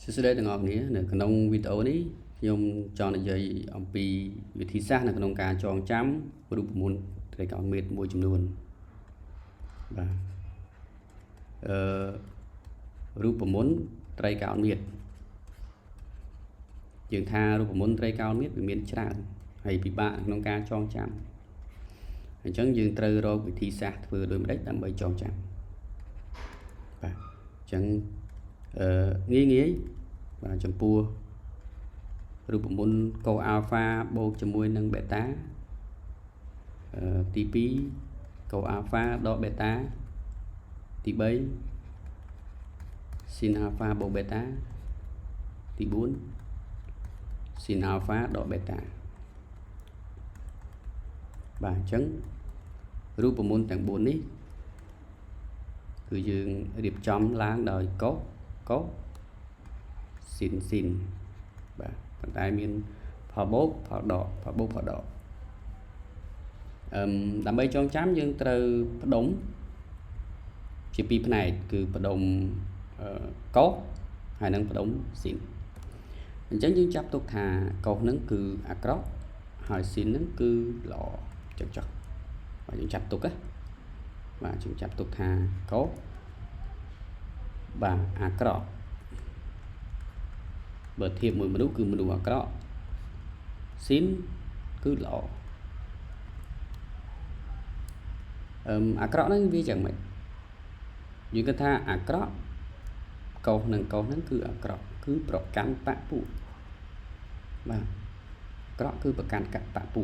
Xin chào tất cả các bạn ở trong video nàyខ្ញុំចង់និយាយអំពីវិធីសាស្ត្រនៅក្នុងការចងចាំរូបមន្តត្រីកោណមេតមួយចំនួនបាទរូបមន្តត្រីកោណមេតយើងថារូបមន្តត្រីកោណមេតវាមានច្រើនហើយពិបាកក្នុងការចងចាំអញ្ចឹងយើងត្រូវរកវិធីសាស្ត្រធ្វើដូចម្តេចដើម្បីចងចាំបាទអញ្ចឹងងាយបាទចំពោះរូបមន្តកូអាល់ហ្វាបូកជាមួយនឹងបេតាទី2កូអាល់ហ្វាដកបេតាទី3ស៊ីនអាល់ហ្វាបូកបេតាទី4ស៊ីនអាល់ហ្វាដកបេតាបាទអញ្ចឹងរូបមន្តទាំង4នេះគឺយើងរៀបចំឡើងដោយកូស៊ីនបាទប៉ុន្តែមានផលបូកផលដកផលបូកផលដកដើម្បីចងចាំយើងត្រូវផ្ដុំជាពីរផ្នែកគឺផ្ដុំកូហើយនិងផ្ដុំស៊ីនអញ្ចឹងយើងចាប់ទុកថាកូហ្នឹងគឺអាក្រក់ហើយស៊ីនហ្នឹងគឺល្អចឹងចុះបាទយើងចាប់ទុកណាបាទយើងចាប់ទុកថាកូបាទអាក្រក់បើធៀបមួយមនុស្សគឺមនុស្សអាក្រក់ស៊ីនគឺល្អអាក្រក់ហ្នឹងវាយ៉ាងម៉េចយើងគិតថាអាក្រក់កោសនឹងកោសហ្នឹងគឺអាក្រក់គឺប្រកាន់បពុបាទអាក្រក់គឺប្រកាន់បពុ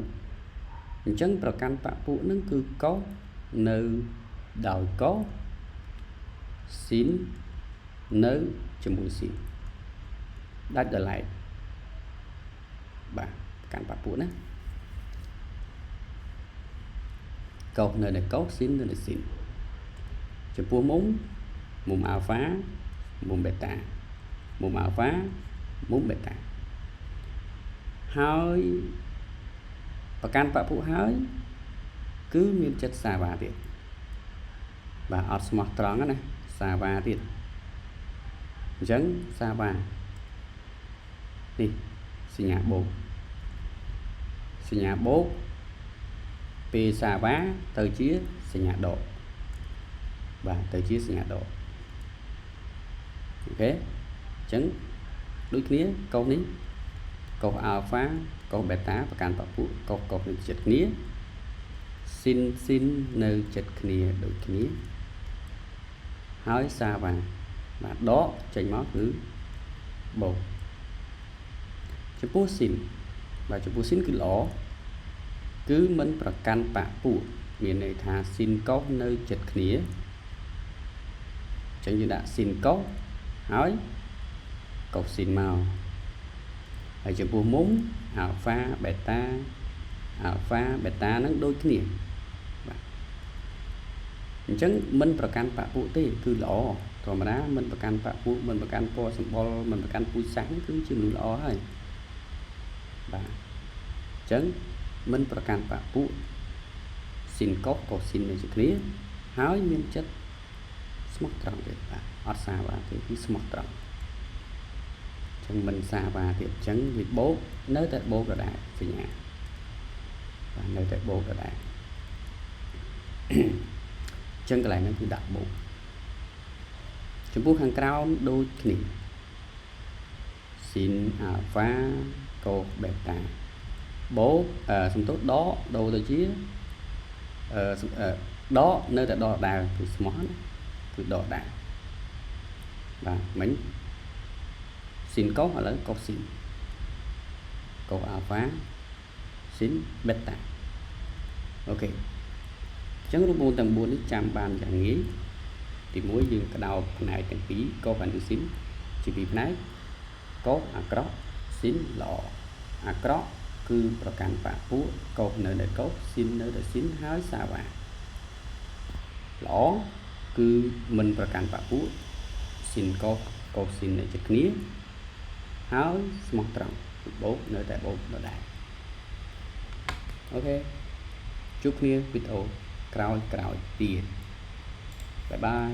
អញ្ចឹងប្រកាន់បពុហ្នឹងគឺកោសនៅដោយកោសស៊ីននៅជាមួយស៊ីនដាច់ដល់ឡែកបាទកាន់បពុណាកោសនៅនៃកោសស៊ីននៅនៃស៊ីនចំពោះមុំអាល់ហ្វាមុំបេតាមុំអាល់ហ្វាមុំបេតាហើយប្រកាន់បពុហើយគឺមានចិត្តសាវ៉ាទៀតបាទអត់ស្មោះត្រង់ណាសាវ៉ាទៀតអញ្ចឹងសាវ៉ានេះសញ្ញាបូកពីសាវ៉ាទៅជាសញ្ញាដកបាទទៅជាសញ្ញាដកអូខេអញ្ចឹងដូចគ្នាកោសនេះកោសអាល់ហ្វាកោសបេតាប្រកាន់បពុកោសនៅចិត្តគ្នាស៊ីននៅចិត្តគ្នាដូចគ្នាហើយសាវ៉ាបាទដកចេញមកគឺបូកចំពោះស៊ីនបាទចំពោះស៊ីនគឺល្អគឺមិនប្រកាន់បពុមានន័យថាស៊ីនកោសនៅចិត្តគ្នាអញ្ចឹងយើងដាក់ស៊ីនកោសហើយកោសស៊ីនមកហើយចំពោះមុំអាល់ហ្វាបេតាហ្នឹងដូចគ្នាបាទអញ្ចឹងមិនប្រកាន់បពុទេគឺល្អធម្មតាមិនប្រកាន់បពុមិនប្រកាន់ពណ៌សម្បុរមិនប្រកាន់ពូជសាសន៍គឺជាមនុស្សល្អហើយបាទអញ្ចឹងមិនប្រកាន់បពុស៊ីនកោសកោសស៊ីននៅជាគ្នាហើយមានចិត្តស្មោះត្រង់ទៀតបាទអត់សាវ៉ាទេគឺស្មោះត្រង់អញ្ចឹងមិនសាវ៉ាទៀតអញ្ចឹងវាបូកនៅតែបូកដដែលសញ្ញាបាទនៅតែបូកដដែលអញ្ចឹងកន្លែងហ្នឹងគឺដាក់បូកចំពោះខាងក្រោមដូចគ្នាស៊ីនអាល់ហ្វាកូសបេតាបូកសំទោសដកដូរទៅជាដកនៅតែដកដែរគឺស្មោះណាគឺដកដែរបាទមិញស៊ីនកោសឥឡូវកោសស៊ីនកោសអាល់ហ្វាស៊ីនបេតាអូខេអញ្ចឹងរូបមន្តទាំង4នេះចាំបានយ៉ាងងាយទី1យើងក្តោបផ្នែកទាំងពីរកោសហើយនិងស៊ីនជាពីរផ្នែកកោសអាក្រក់ស៊ីនល្អអាក្រក់គឺប្រកាន់បពុកោសនៅកោសស៊ីននៅស៊ីនហើយសាវ៉ាល្អគឺមិនប្រកាន់បពុស៊ីនកោសស៊ីននៅចិត្តគ្នាហើយស្មោះត្រង់បូកនៅតែបូកដដែលអូខេជួបគ្នាវីដេអូក្រោយទៀតបាយបាយ